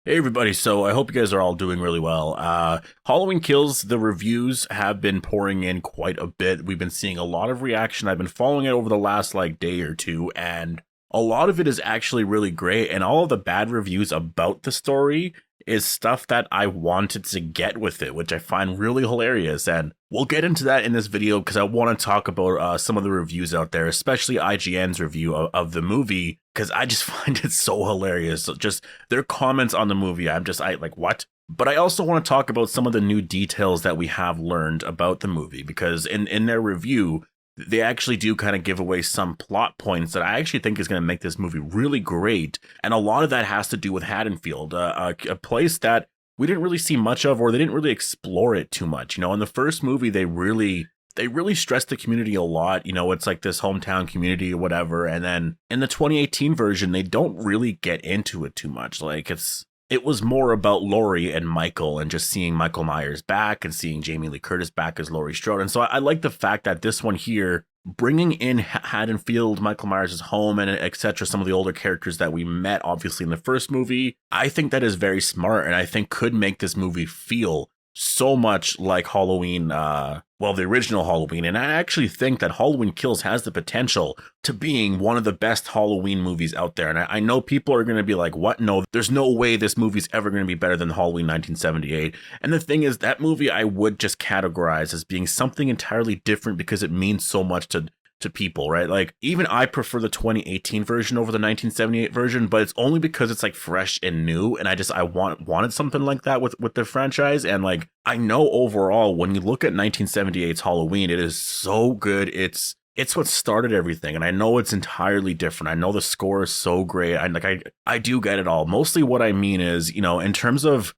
Hey everybody, so I hope you guys are all doing really well. Halloween Kills, the reviews have been pouring in quite a bit. We've been seeing a lot of reaction. I've been following it over the last day or two, and a lot of it is actually really great. And all of the bad reviews about the story is stuff that I wanted to get with it, which I find really hilarious. And we'll get into that in this video because I want to talk about some of the reviews out there, especially IGN's review of the movie, because I just find it so hilarious. So just their comments on the movie, I like, what? But I also want to talk about some of the new details that we have learned about the movie, because in their review, they actually do kind of give away some plot points that I actually think is going to make this movie really great. And a lot of that has to do with Haddonfield, a place that we didn't really see much of, or they didn't really explore it too much. You know, in the first movie, they really stressed the community a lot. You know, it's like this hometown community or whatever. And then in the 2018 version, they don't really get into it too much. Like it was more about Laurie and Michael and just seeing Michael Myers back and seeing Jamie Lee Curtis back as Laurie Strode. And so I like the fact that this one here, bringing in Haddonfield, Michael Myers' home, and etc., some of the older characters that we met, obviously, in the first movie, I think that is very smart, and I think could make this movie feel so much like Halloween, the original Halloween. And I actually think that Halloween Kills has the potential to being one of the best Halloween movies out there. And I know people are going to be like, what? No, there's no way this movie's ever going to be better than Halloween 1978. And the thing is, that movie I would just categorize as being something entirely different because it means so much to people, right? Like, even I prefer the 2018 version over the 1978 version, but it's only because it's like fresh and new, and I wanted something like that with the franchise. And like, I know overall, when you look at 1978's Halloween, it is so good. It's what started everything, and I know it's entirely different. I know the score is so great. I do get it all. Mostly what I mean is, you know, in terms of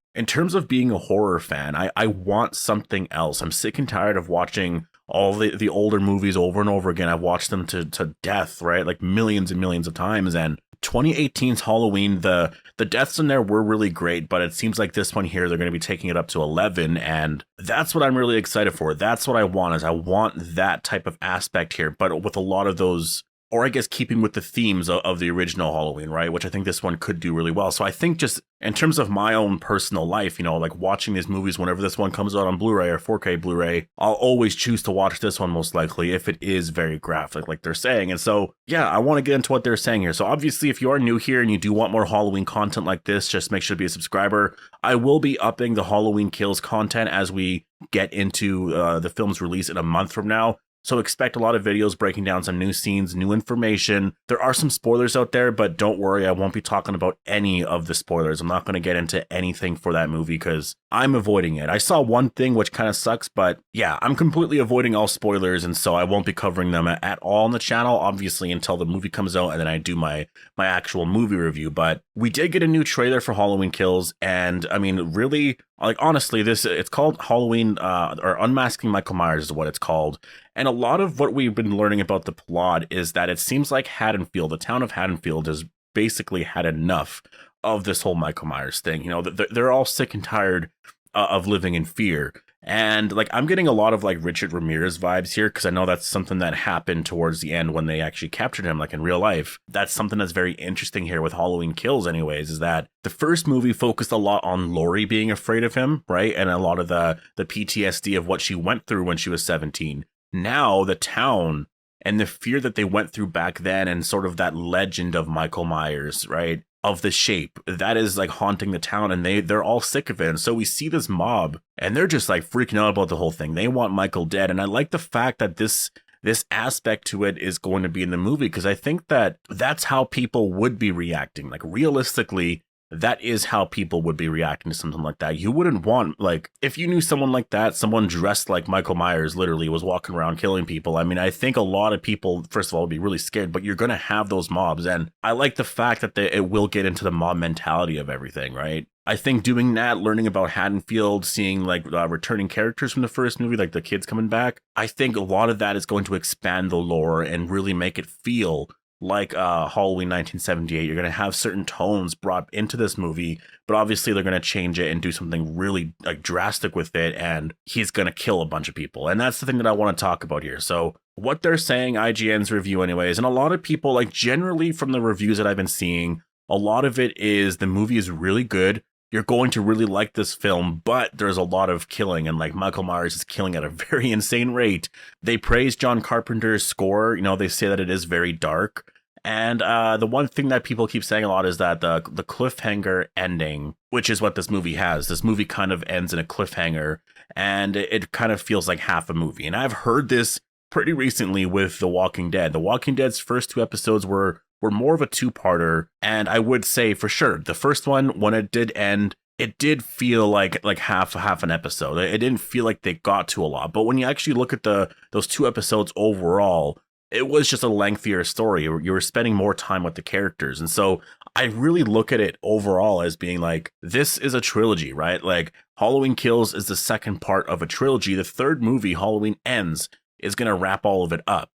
being a horror fan, I want something else. I'm sick and tired of watching all the older movies over and over again. I've watched them to death, right? Like millions and millions of times. And 2018's Halloween, the deaths in there were really great, but it seems like this one here, they're going to be taking it up to 11. And that's what I'm really excited for. That's what I want, is I want that type of aspect here, but with a lot of those, or I guess keeping with the themes of the original Halloween, right? Which I think this one could do really well. So I think just in terms of my own personal life, you know, like watching these movies, whenever this one comes out on Blu-ray or 4K Blu-ray, I'll always choose to watch this one most likely if it is very graphic, like they're saying. And so, yeah, I want to get into what they're saying here. So obviously, if you are new here and you do want more Halloween content like this, just make sure to be a subscriber. I will be upping the Halloween Kills content as we get into the film's release in a month from now. So expect a lot of videos breaking down some new scenes, new information. There are some spoilers out there, but don't worry, I won't be talking about any of the spoilers. I'm not going to get into anything for that movie because I'm avoiding it. I saw one thing which kind of sucks, but yeah, I'm completely avoiding all spoilers, and so I won't be covering them at all on the channel, obviously, until the movie comes out and then I do my actual movie review. But we did get a new trailer for Halloween Kills, and I mean, really, like, honestly, it's called Halloween, or Unmasking Michael Myers is what it's called. And a lot of what we've been learning about the plot is that it seems like Haddonfield, the town of Haddonfield, has basically had enough of this whole Michael Myers thing. You know, they're all sick and tired of living in fear. And like, I'm getting a lot of like Richard Ramirez vibes here, because I know that's something that happened towards the end when they actually captured him, like in real life. That's something that's very interesting here with Halloween Kills anyways, is that the first movie focused a lot on Laurie being afraid of him, right? And a lot of the PTSD of what she went through when she was 17. Now the town and the fear that they went through back then, and sort of that legend of Michael Myers, right? Of the shape that is like haunting the town, and they're all sick of it. And so we see this mob, and they're just like freaking out about the whole thing. They want Michael dead. And I like the fact that this aspect to it is going to be in the movie, because I think that that's how people would be reacting. Like, realistically, that is how people would be reacting to something like that. You wouldn't want, like, if you knew someone like that, someone dressed like Michael Myers literally was walking around killing people. I mean, I think a lot of people, first of all, would be really scared, but you're going to have those mobs. And I like the fact that it will get into the mob mentality of everything, right? I think doing that, learning about Haddonfield, seeing like returning characters from the first movie, like the kids coming back, I think a lot of that is going to expand the lore and really make it feel like Halloween 1978. You're going to have certain tones brought into this movie, but obviously they're going to change it and do something really like drastic with it, and he's going to kill a bunch of people. And that's the thing that I want to talk about here. So what they're saying, IGN's review anyways, and a lot of people, like, generally from the reviews that I've been seeing, a lot of it is the movie is really good. you're going to really like this film, but there's a lot of killing, and like Michael Myers is killing at a very insane rate. They praise John Carpenter's score. You know, they say that it is very dark. And the one thing that people keep saying a lot is that the cliffhanger ending, which is what this movie has. This movie kind of ends in a cliffhanger, and it kind of feels like half a movie. And I've heard this pretty recently with The Walking Dead. The Walking Dead's first 2 episodes were more of a 2-parter, and I would say for sure the first one, when it did end, it did feel like half an episode. It didn't feel like they got to a lot. But when you actually look at those 2 episodes overall, it was just a lengthier story. You were spending more time with the characters. And so I really look at it overall as being like, this is a trilogy, right? Like Halloween Kills is the second part of a trilogy. The third movie, Halloween Ends, is going to wrap all of it up.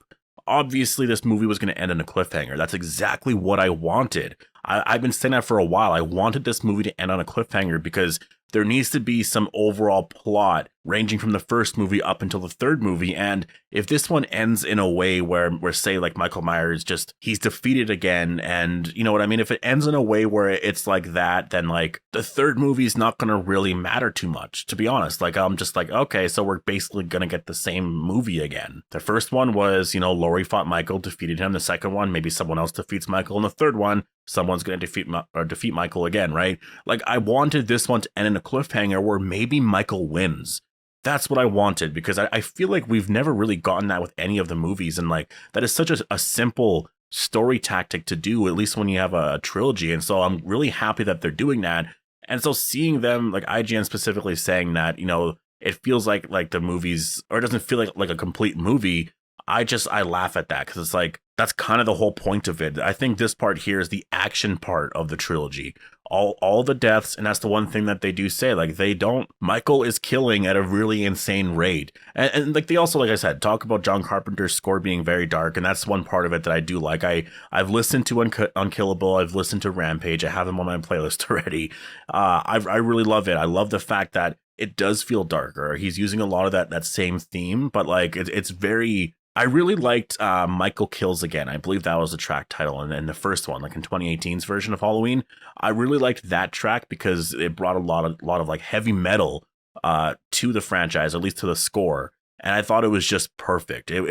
Obviously, this movie was going to end in a cliffhanger. That's exactly what I wanted. I've been saying that for a while. I wanted this movie to end on a cliffhanger because there needs to be some overall plot ranging from the first movie up until the third movie. And if this one ends in a way where say like Michael Myers he's defeated again, and you know what I mean? If it ends in a way where it's like that, then like the third movie is not going to really matter too much, to be honest. Like I'm just like, okay, so we're basically going to get the same movie again. The first one was, you know, Laurie fought Michael, defeated him. The second one, maybe someone else defeats Michael. And the third one, someone's going to defeat Michael again, right? Like I wanted this one to end in a cliffhanger where maybe Michael wins. That's what I wanted, because I feel like we've never really gotten that with any of the movies. And like, that is such a simple story tactic to do, at least when you have a trilogy. And so I'm really happy that they're doing that. And so seeing them, like IGN specifically saying that, you know, it feels like the movies, or it doesn't feel like a complete movie. I laugh at that, because it's like, that's kind of the whole point of it. I think this part here is the action part of the trilogy. All the deaths, and that's the one thing that they do say, like Michael is killing at a really insane rate. And like they also, like I said, talk about John Carpenter's score being very dark, and that's one part of it that I do like. I've listened to Unkillable, I've listened to Rampage, I have them on my playlist already. I really love it. I love the fact that it does feel darker. He's using a lot of that same theme, but like it's very... I really liked Michael Kills Again. I believe that was the track title in the first one, like in 2018's version of Halloween. I really liked that track because it brought a lot of like heavy metal to the franchise, at least to the score. And I thought it was just perfect. It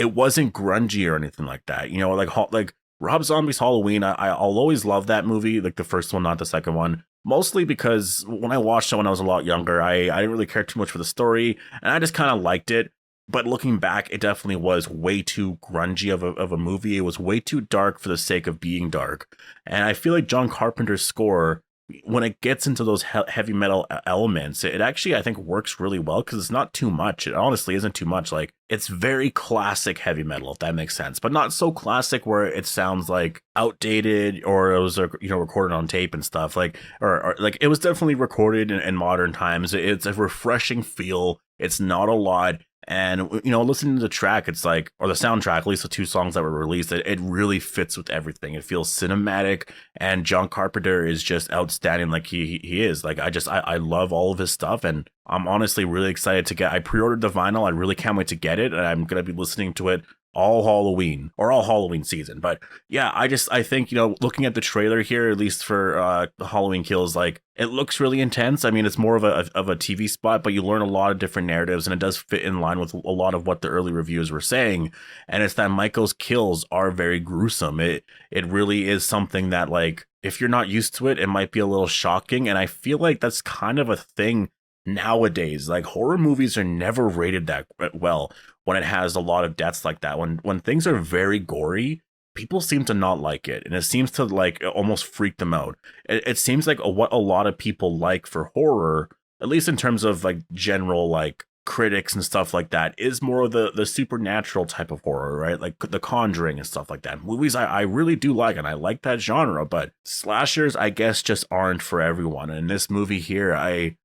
wasn't grungy or anything like that. You know, like Rob Zombie's Halloween. I'll always love that movie, like the first one, not the second one. Mostly because when I watched it when I was a lot younger, I didn't really care too much for the story, and I just kind of liked it. But looking back, it definitely was way too grungy of a movie. It was way too dark for the sake of being dark. And I feel like John Carpenter's score, when it gets into those heavy metal elements, it actually, I think, works really well, because it's not too much. It honestly isn't too much. Like, it's very classic heavy metal, if that makes sense, but not so classic where it sounds like outdated, or it was, you know, recorded on tape and stuff. Like, or like it was definitely recorded in modern times. It's a refreshing feel. It's not a lot. And, you know, listening to the track, it's like, or the soundtrack, at least the 2 songs that were released, it really fits with everything. It feels cinematic, and John Carpenter is just outstanding, like he is. Like, I love all of his stuff, and I'm honestly really excited to I pre-ordered the vinyl. I really can't wait to get it, and I'm going to be listening to it all Halloween season. But yeah, I think, you know, looking at the trailer here, at least for Halloween Kills, like, it looks really intense. I mean, it's more of a TV spot, but you learn a lot of different narratives, and it does fit in line with a lot of what the early reviews were saying. And it's that Michael's kills are very gruesome. It really is something that, like, if you're not used to it, it might be a little shocking. And I feel like that's kind of a thing nowadays. Like, horror movies are never rated that well when it has a lot of deaths like that. When things are very gory, people seem to not like it, and it seems to like almost freak them out. It seems like what a lot of people like for horror, at least in terms of like general like critics and stuff like that, is more of the supernatural type of horror, right? Like The Conjuring and stuff like that. Movies I really do like, and I like that genre, but slashers, I guess, just aren't for everyone. And this movie here,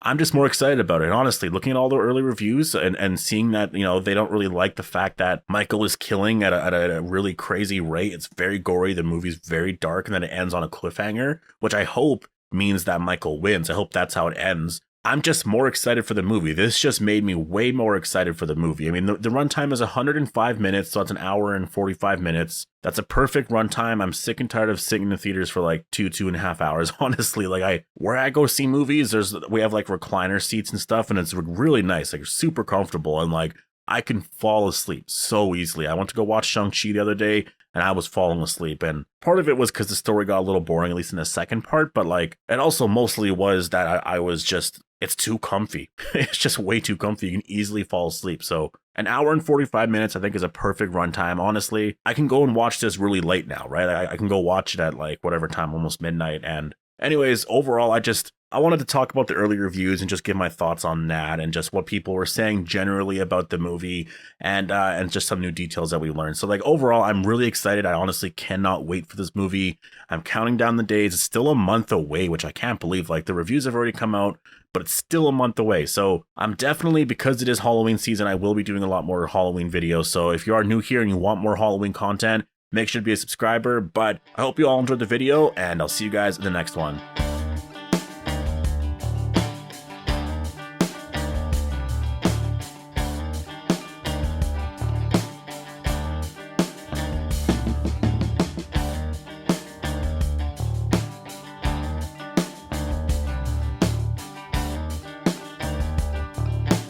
I'm just more excited about it. Honestly, looking at all the early reviews and seeing that, you know, they don't really like the fact that Michael is killing at a really crazy rate. It's very gory. The movie's very dark, and then it ends on a cliffhanger, which I hope means that Michael wins. I hope that's how it ends. I'm just more excited for the movie. This just made me way more excited for the movie. I mean, the runtime is 105 minutes, so it's an hour and 45 minutes. That's a perfect runtime. I'm sick and tired of sitting in the theaters for like 2.5 hours. Honestly, like where I go see movies, we have like recliner seats and stuff, and it's really nice, like super comfortable, and like I can fall asleep so easily. I went to go watch Shang-Chi the other day, and I was falling asleep. And part of it was because the story got a little boring, at least in the second part. But like, it also mostly was that I was just, it's too comfy. It's just way too comfy. You can easily fall asleep. So an hour and 45 minutes, I think, is a perfect runtime. Honestly, I can go and watch this really late now, right? I can go watch it at like whatever time, almost midnight. And anyways, overall, I wanted to talk about the early reviews and just give my thoughts on that and just what people were saying generally about the movie and just some new details that we learned. So like overall, I'm really excited. I honestly cannot wait for this movie. I'm counting down the days. It's still a month away, which I can't believe. Like the reviews have already come out, but it's still a month away. So I'm definitely, because it is Halloween season, I will be doing a lot more Halloween videos. So if you are new here and you want more Halloween content, make sure to be a subscriber. But I hope you all enjoyed the video, and I'll see you guys in the next one.